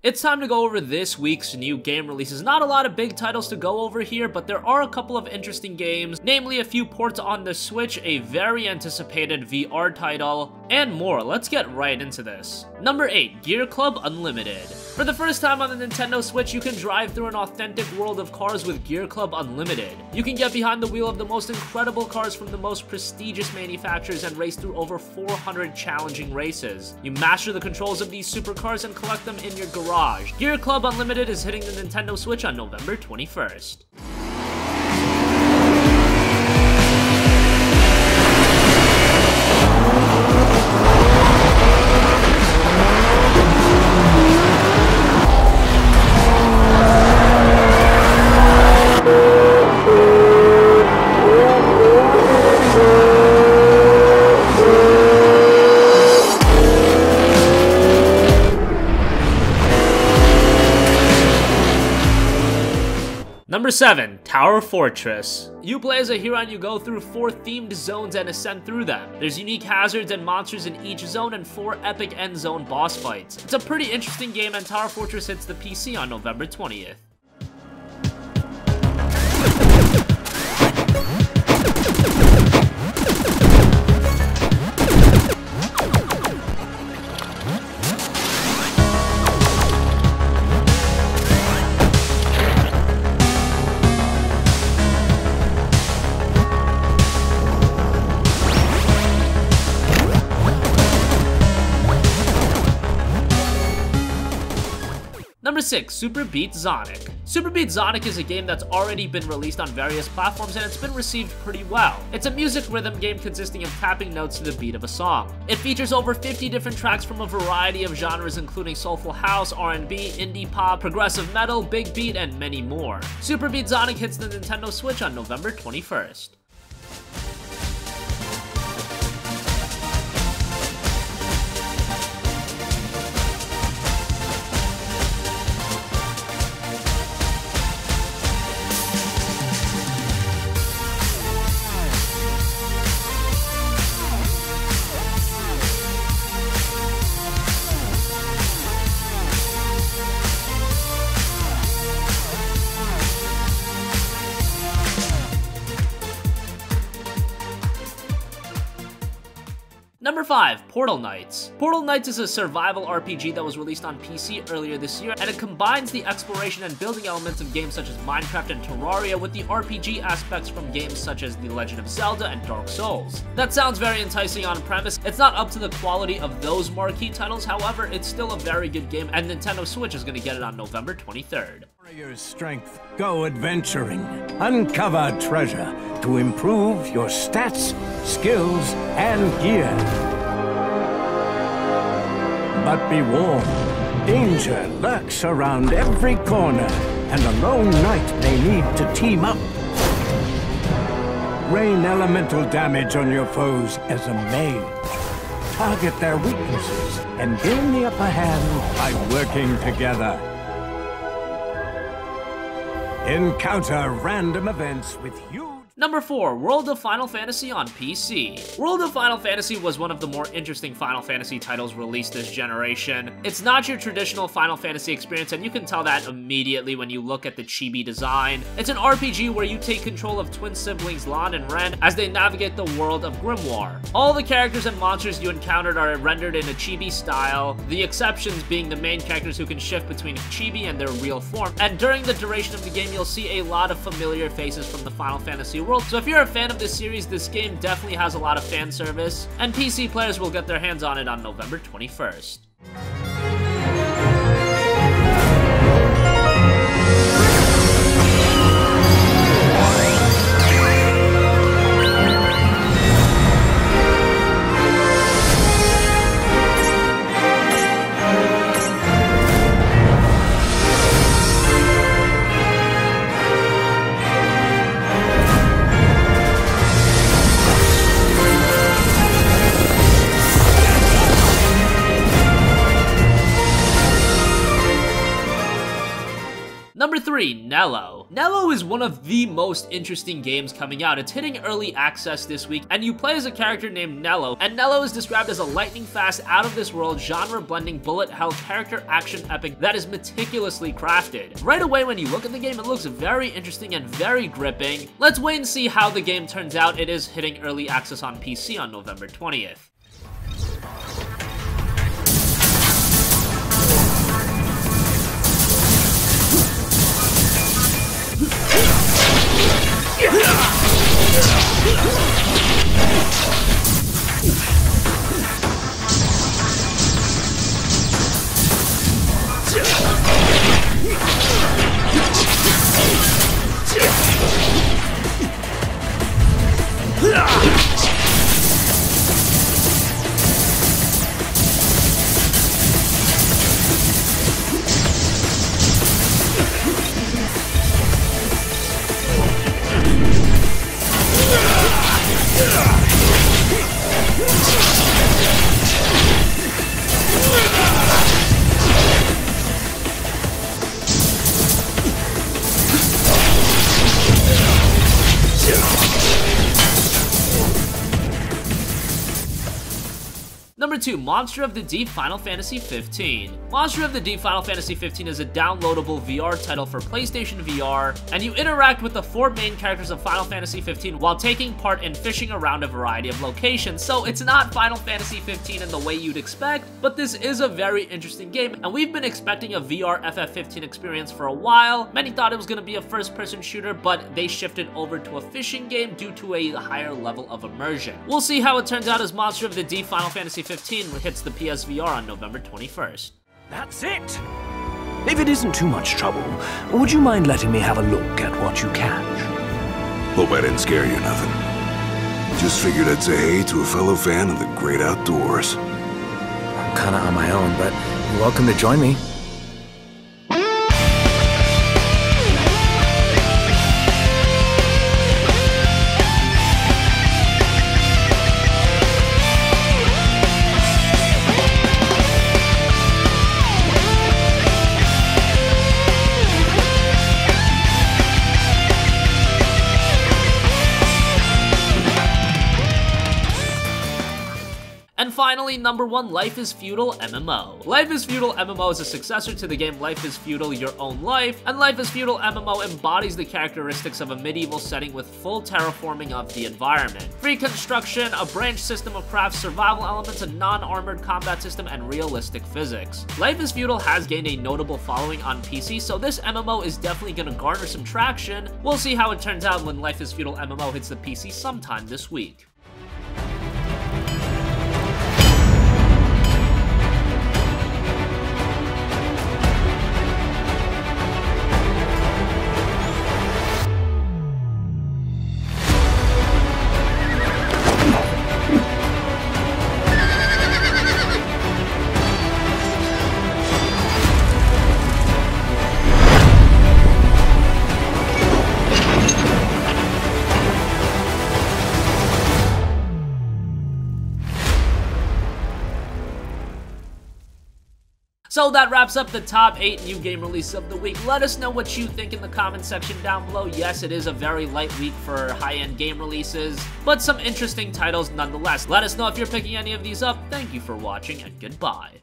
It's time to go over this week's new game releases. Not a lot of big titles to go over here, but there are a couple of interesting games, namely a few ports on the Switch, a very anticipated VR title, and more. Let's get right into this. Number 8, Gear.Club Unlimited. For the first time on the Nintendo Switch, you can drive through an authentic world of cars with Gear.Club Unlimited. You can get behind the wheel of the most incredible cars from the most prestigious manufacturers and race through over 400 challenging races. You master the controls of these supercars and collect them in your garage. Gear.Club Unlimited is hitting the Nintendo Switch on November 21st. Number 7, Tower Fortress. You play as a hero and you go through 4 themed zones and ascend through them. There's unique hazards and monsters in each zone and 4 epic end zone boss fights. It's a pretty interesting game, and Tower Fortress hits the PC on November 20th. Number 6, SUPERBEAT XONiC. SUPERBEAT XONiC is a game that's already been released on various platforms and it's been received pretty well. It's a music rhythm game consisting of tapping notes to the beat of a song. It features over 50 different tracks from a variety of genres including soulful house, R&B, indie pop, progressive metal, big beat, and many more. SUPERBEAT XONiC hits the Nintendo Switch on November 21st. Number 5, Portal Knights. Portal Knights is a survival RPG that was released on PC earlier this year, and it combines the exploration and building elements of games such as Minecraft and Terraria with the RPG aspects from games such as The Legend of Zelda and Dark Souls. That sounds very enticing on premise. It's not up to the quality of those marquee titles, however, it's still a very good game, and Nintendo Switch is going to get it on November 23rd. Your strength, go adventuring, uncover treasure to improve your stats, skills, and gear. But be warned, danger lurks around every corner, and a lone knight may need to team up. Rain elemental damage on your foes as a mage. Target their weaknesses and gain the upper hand by working together. Encounter random events with huge... Number 4, World of Final Fantasy on PC. World of Final Fantasy was one of the more interesting Final Fantasy titles released this generation. It's not your traditional Final Fantasy experience, and you can tell that immediately when you look at the chibi design. It's an RPG where you take control of twin siblings Lan and Ren as they navigate the world of Grimoire. All the characters and monsters you encountered are rendered in a chibi style, the exceptions being the main characters who can shift between chibi and their real form. And during the duration of the game, you'll see a lot of familiar faces from the Final Fantasy world. So if you're a fan of this series, this game definitely has a lot of fan service, and PC players will get their hands on it on November 21st. Number 3, Nelo. Nelo is one of the most interesting games coming out. It's hitting early access this week, and you play as a character named Nelo, and Nelo is described as a lightning-fast, out-of-this-world, genre-blending, bullet-hell character action epic that is meticulously crafted. Right away when you look at the game, it looks very interesting and very gripping. Let's wait and see how the game turns out. It is hitting early access on PC on November 20th. Number 2, Monster of the Deep Final Fantasy 15. Monster of the Deep Final Fantasy 15 is a downloadable VR title for PlayStation VR, and you interact with the 4 main characters of Final Fantasy 15 while taking part in fishing around a variety of locations. So it's not Final Fantasy 15 in the way you'd expect, but this is a very interesting game, and we've been expecting a VR FF15 experience for a while. Many thought it was going to be a first-person shooter, but they shifted over to a fishing game due to a higher level of immersion. We'll see how it turns out as Monster of the Deep Final Fantasy 15 hits the PSVR on November 21st. That's it! If it isn't too much trouble, would you mind letting me have a look at what you catch? Hope I didn't scare you nothing. Just figured I'd say hey to a fellow fan of the great outdoors. I'm kinda on my own, but you're welcome to join me. And finally, number 1, Life is Feudal MMO. Life is Feudal MMO is a successor to the game Life is Feudal Your Own Life, and Life is Feudal MMO embodies the characteristics of a medieval setting with full terraforming of the environment. Free construction, a branch system of craft, survival elements, a non-armored combat system, and realistic physics. Life is Feudal has gained a notable following on PC, so this MMO is definitely gonna garner some traction. We'll see how it turns out when Life is Feudal MMO hits the PC sometime this week. So that wraps up the top 8 new game releases of the week. Let us know what you think in the comment section down below. Yes, it is a very light week for high-end game releases, but some interesting titles nonetheless. Let us know if you're picking any of these up. Thank you for watching, and goodbye.